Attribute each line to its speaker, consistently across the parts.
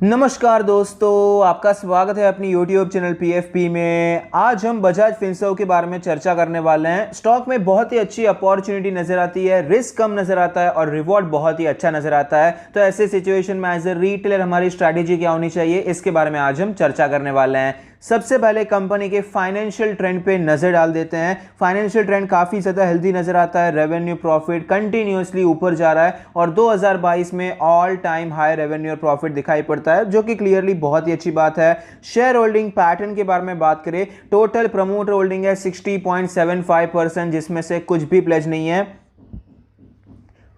Speaker 1: नमस्कार दोस्तों, आपका स्वागत है अपनी YouTube चैनल PFP में। आज हम बजाज फिनसर्व के बारे में चर्चा करने वाले हैं। स्टॉक में बहुत ही अच्छी अपॉर्चुनिटी नजर आती है, रिस्क कम नजर आता है और रिवॉर्ड बहुत ही अच्छा नजर आता है। तो ऐसे सिचुएशन में एज ए रिटेलर हमारी स्ट्रैटेजी क्या होनी चाहिए, इसके बारे में आज हम चर्चा करने वाले हैं। सबसे पहले कंपनी के फाइनेंशियल ट्रेंड पे नजर डाल देते हैं। फाइनेंशियल ट्रेंड काफी ज्यादा हेल्दी नजर आता है। रेवेन्यू प्रॉफिट कंटिन्यूअसली ऊपर जा रहा है और 2022 में ऑल टाइम हाई रेवेन्यू और प्रॉफिट दिखाई पड़ता है, जो कि क्लियरली बहुत ही अच्छी बात है। शेयर होल्डिंग पैटर्न के बारे में बात करें, टोटल प्रमोटर होल्डिंग है 60.75%, जिसमें से कुछ भी प्लेज नहीं है।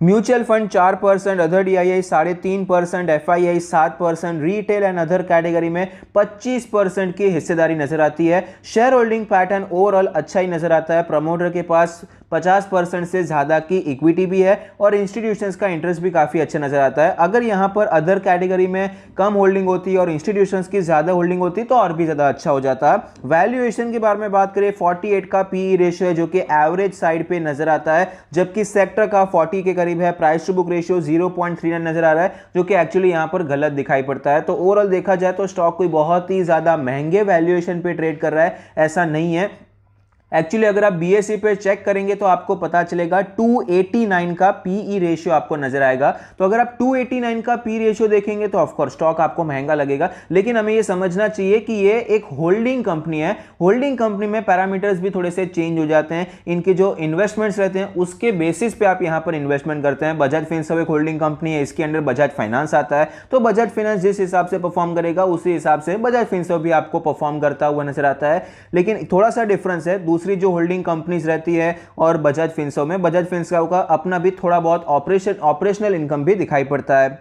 Speaker 1: Mutual fund 4%, other DII 3.5%, FII 7%, retail and other category में 25% की हिस्सेदारी नजर आती है। शेयर होल्डिंग पैटर्न ओवरऑल अच्छा ही नजर आता है। प्रमोटर के पास 50% से ज्यादा की इक्विटी भी है और इंस्टीट्यूशंस का इंटरेस्ट भी काफी अच्छा नजर आता है। अगर यहां पर अदर कैटेगरी में कम होल्डिंग होती और इंस्टीट्यूशंस की ज्यादा होल्डिंग होती तो और भी ज्यादा अच्छा हो जाता। वैल्यूएशन के बारे में बात करें, 48 का पीई रेशियो है, जो कि एवरेज साइड पे नजर आता है, जबकि सेक्टर का 40 के करीब है। प्राइस टू बुक रेशियो 0.39 नजर आ रहा है, जो कि एक्चुअली यहां पर गलत दिखाई पड़ता है। तो ओवरऑल देखा जाए तो स्टॉक कोई बहुत ही ज्यादा महंगे वैल्यूएशन पे ट्रेड कर रहा है, ऐसा नहीं है। एक्चुअली अगर आप बीएसई पे चेक करेंगे तो आपको पता चलेगा 289 का पीई रेशियो आपको नजर आएगा। तो अगर आप 289 का पी रेशियो देखेंगे तो ऑफकोर्स स्टॉक आपको महंगा लगेगा, लेकिन हमें यह समझना चाहिए कि ये एक होल्डिंग कंपनी है। होल्डिंग कंपनी में पैरामीटर्स भी थोड़े से चेंज हो जाते हैं। इनके जो इन्वेस्टमेंट्स रहते हैं उसके बेसिस पे आप यहां पर इन्वेस्टमेंट करते हैं। बजाज फिनसर्व एक होल्डिंग कंपनी है, इसके अंडर बजाज फाइनेंस आता है। तो बजाज फाइनेंस जिस हिसाब से परफॉर्म करेगा उसी हिसाब से बजाज फिनसर्व भी आपको परफॉर्म करता हुआ नजर आता है। लेकिन थोड़ा सा डिफरेंस है दूसरी जो होल्डिंग कंपनीज रहती है और बजाज फिनसर्व में, बजाज फिनसर्व का अपना भी थोड़ा बहुत ऑपरेशनल इनकम भी दिखाई पड़ता है।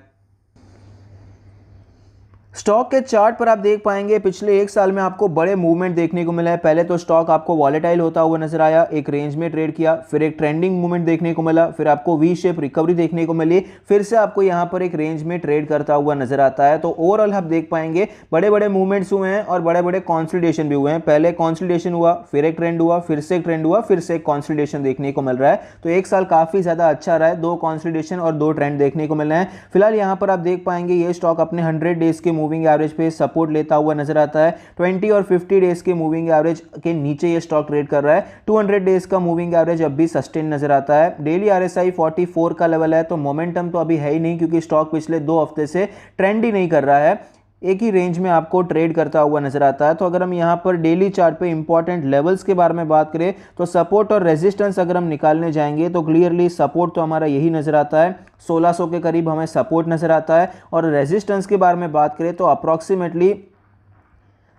Speaker 1: स्टॉक के चार्ट पर आप देख पाएंगे पिछले एक साल में आपको बड़े मूवमेंट देखने को मिला है। पहले तो स्टॉक आपको वॉलेटाइल होता हुआ नजर आया, एक रेंज में ट्रेड किया, फिर एक ट्रेंडिंग मूवमेंट देखने को मिला, फिर आपको वी शेप रिकवरी देखने को मिली, फिर से आपको यहां पर एक रेंज में ट्रेड करता हुआ नजर आता है। तो ओवरऑल आप देख पाएंगे बड़े बड़े मूवमेंट्स हुए हैं और बड़े बड़े कॉन्सोलिडेशन भी हुए हैं। पहले कॉन्सोलिडेशन हुआ, फिर एक ट्रेंड हुआ, फिर से एक ट्रेंड हुआ, फिर से एक कॉन्सोलिडेशन देखने को मिल रहा है। तो एक साल काफी ज्यादा अच्छा रहा है, 2 कॉन्सोलिडेशन और 2 ट्रेंड देखने को मिल रहे हैं। फिलहाल यहां पर आप देख पाएंगे ये स्टॉक अपने 100 डेज के मूविंग एवरेज पे सपोर्ट लेता हुआ नजर आता है। 20 और 50 डेज के मूविंग एवरेज के नीचे ये स्टॉक ट्रेड कर रहा है। 200 डेज का मूविंग एवरेज अब भी सस्टेन नजर आता है। डेली आरएसआई 44 का लेवल है, तो मोमेंटम तो अभी है ही नहीं, क्योंकि स्टॉक पिछले 2 हफ्ते से ट्रेंड ही नहीं कर रहा है, एक ही रेंज में आपको ट्रेड करता हुआ नजर आता है। तो अगर हम यहां पर डेली चार्ट पे इंपॉर्टेंट लेवल्स के बारे में बात करें तो सपोर्ट और रेजिस्टेंस अगर हम निकालने जाएंगे तो क्लियरली सपोर्ट तो हमारा यही नजर आता है, 1600 के करीब हमें सपोर्ट नजर आता है। और रेजिस्टेंस के बारे में बात करें तो अप्रॉक्सीमेटली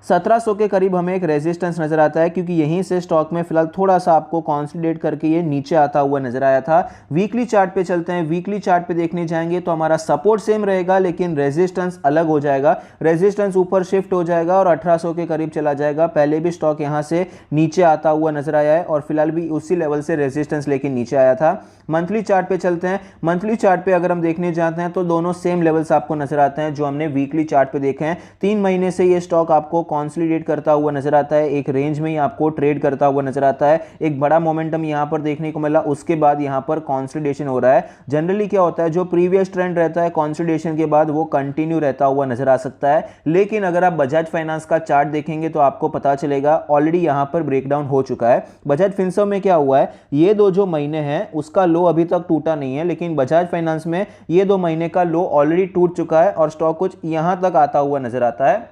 Speaker 1: 1700 के करीब हमें एक रेजिस्टेंस नजर आता है, क्योंकि यहीं से स्टॉक में फिलहाल थोड़ा सा आपको कंसोलिडेट करके ये नीचे आता हुआ नजर आया था। वीकली चार्ट पे चलते हैं। वीकली चार्ट पे देखने जाएंगे तो हमारा सपोर्ट सेम रहेगा, लेकिन रेजिस्टेंस अलग हो जाएगा। रेजिस्टेंस ऊपर शिफ्ट हो जाएगा और 1800 के करीब चला जाएगा। पहले भी स्टॉक यहां से नीचे आता हुआ नजर आया है और फिलहाल भी उसी लेवल से रेजिस्टेंस लेके नीचे आया था। मंथली चार्ट पे चलते हैं। मंथली चार्ट पे अगर हम देखने जाते हैं तो दोनों सेम लेवल्स आपको नजर आते हैं जो हमने वीकली चार्ट पे देखे हैं। 3 महीने से ये स्टॉक आपको कंसोलिडेट करता हुआ नजर आता है, एक रेंज में ही आपको ट्रेड करता हुआ नजर आता है। एक बड़ा मोमेंटम यहां पर देखने को मिला, उसके बाद यहां पर कंसोलिडेशन हो रहा है। जनरली क्या होता है, जो प्रीवियस ट्रेंड रहता है कंसोलिडेशन के बाद वो कंटिन्यू रहता हुआ नजर आ सकता है। लेकिन अगर आप बजाज फाइनेंस का चार्ट देखेंगे तो आपको पता चलेगा ऑलरेडी यहां पर ब्रेकडाउन हो चुका है। बजाज फिनसर्व में क्या हुआ है, ये 2 जो महीने हैं उसका लो अभी तक टूटा नहीं है, लेकिन बजाज फाइनेंस में ये 2 महीने का लो ऑलरेडी टूट चुका है और स्टॉक कुछ यहां तक आता हुआ नजर आता है।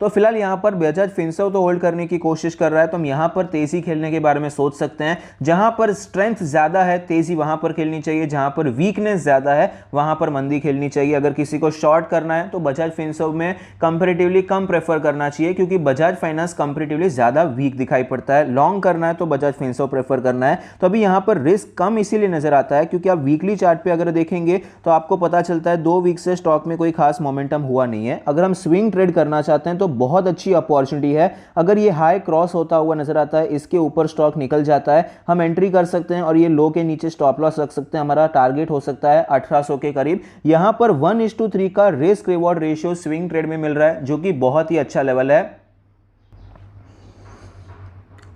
Speaker 1: तो फिलहाल यहां पर बजाज फिनसर्व तो होल्ड करने की कोशिश कर रहा है, तो हम यहां पर तेजी खेलने के बारे में सोच सकते हैं। जहां पर स्ट्रेंथ ज्यादा है तेजी वहां पर खेलनी चाहिए, जहां पर वीकनेस ज्यादा है वहां पर मंदी खेलनी चाहिए। अगर किसी को शॉर्ट करना है तो बजाज फिनसर्व में कंपैरेटिवली कम प्रेफर करना चाहिए, क्योंकि बजाज फाइनेंस कंपैरेटिवली ज्यादा वीक दिखाई पड़ता है। लॉन्ग करना है तो बजाज फिनसर्व प्रेफर करना है। तो अभी यहां पर रिस्क कम इसीलिए नजर आता है क्योंकि आप वीकली चार्ट पे अगर देखेंगे तो आपको पता चलता है 2 वीक से स्टॉक में कोई खास मोमेंटम हुआ नहीं है। अगर हम स्विंग ट्रेड करना चाहते हैं तो बहुत अच्छी अपॉर्चुनिटी है। अगर ये हाई क्रॉस होता हुआ नजर आता है, इसके ऊपर स्टॉक निकल जाता है, हम एंट्री कर सकते हैं और ये लो के नीचे स्टॉप लॉस रख सकते हैं। हमारा टारगेट हो सकता है 1800 के करीब। यहां पर 1:3 का risk reward ratio swing trade में मिल रहा है, जो कि बहुत ही अच्छा लेवल है।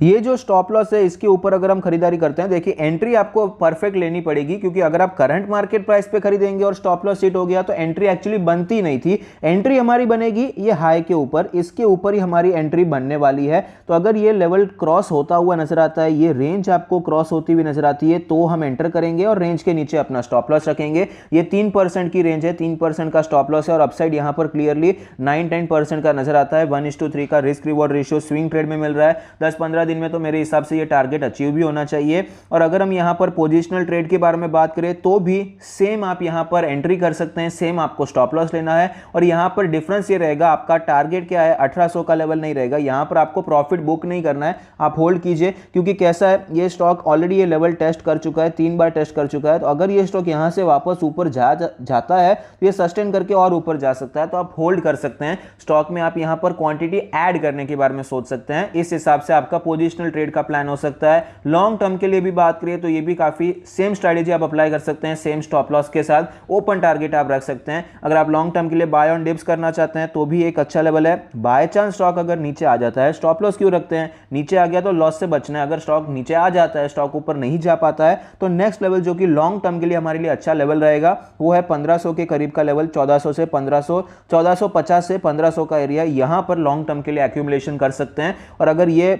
Speaker 1: ये जो स्टॉप लॉस है इसके ऊपर अगर हम खरीदारी करते हैं, देखिए एंट्री आपको परफेक्ट लेनी पड़ेगी, क्योंकि अगर आप करंट मार्केट प्राइस पे खरीदेंगे और स्टॉप लॉस हिट हो गया तो एंट्री एक्चुअली बनती नहीं थी। एंट्री हमारी बनेगी ये हाई के ऊपर, इसके ऊपर ही हमारी एंट्री बनने वाली है। तो अगर ये लेवल क्रॉस होता हुआ नजर आता है, ये रेंज आपको क्रॉस होती हुई नजर आती है, तो हम एंटर करेंगे और रेंज के नीचे अपना स्टॉप लॉस रखेंगे। ये 3% की रेंज है, 3% का स्टॉप लॉस है और अपसाइड यहां पर क्लियरली 9-10% का नजर आता है। 1:3 का risk reward ratio swing trade में मिल रहा है। 10-15 दिन में तो मेरे हिसाब से ये टारगेट अचीव भी होना चाहिए। और अगर हम यहां पर पोजिशनल ट्रेड के बारे में बात करें तो भी सेम आप यहां पर एंट्री कर सकते हैं, सेम आपको स्टॉप लॉस लेना है। और यहां पर डिफरेंस ये रहेगा, आपका टारगेट क्या है, 1800 का लेवल नहीं रहेगा। यहां पर आपको प्रॉफिट बुक नहीं करना है, आप होल्ड कीजिए, क्योंकि कैसा है ये स्टॉक ऑलरेडी ये लेवल टेस्ट कर चुका है, 3 बार टेस्ट कर चुका है। तो अगर ये स्टॉक यहां से वापस ऊपर जाता है तो ये सस्टेन करके और ऊपर जा सकता है, तो आप होल्ड कर सकते हैं। स्टॉक में आप यहां पर क्वांटिटी ऐड करने के बारे में सोच सकते हैं, इस हिसाब से आपका पोजिशनल ट्रेड का प्लान हो सकता है। लॉन्ग टर्म के लिए भी बात करिए तो ये भी काफी सेम स्ट्रेटेजी आप अप्लाई कर सकते हैं, सेम स्टॉप लॉस के साथ ओपन टारगेट आप रख सकते हैं। अगर आप लॉन्ग टर्म के लिए बाय ऑन डिप्स करना चाहते हैं तो भी एक अच्छा लेवल है। बाय चांस स्टॉक अगर नीचे आ जाता है, स्टॉप लॉस क्यों रखते हैं, नीचे आ गया तो लॉस से बचना है। अगर स्टॉक नीचे आ जाता है, स्टॉक ऊपर नहीं जा पाता है, तो नेक्स्ट लेवल जो कि लॉन्ग टर्म के लिए हमारे लिए अच्छा लेवल रहेगा वो है 1500 के करीब का लेवल, 1400 से 1500, 1450 से 1500 का एरिया। यहां पर लॉन्ग टर्म के लिए एक्यूमुलेशन कर सकते हैं। और अगर ये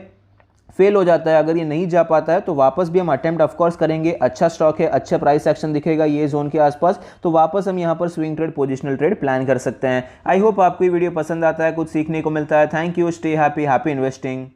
Speaker 1: फेल हो जाता है, अगर ये नहीं जा पाता है, तो वापस भी हम अटेम्प्ट ऑफ कोर्स करेंगे। अच्छा स्टॉक है, अच्छा प्राइस एक्शन दिखेगा ये जोन के आसपास, तो वापस हम यहां पर swing trade, positional trade plan कर सकते हैं। आई होप आपको ये वीडियो पसंद आता है, कुछ सीखने को मिलता है। Thank you, stay happy, happy investing.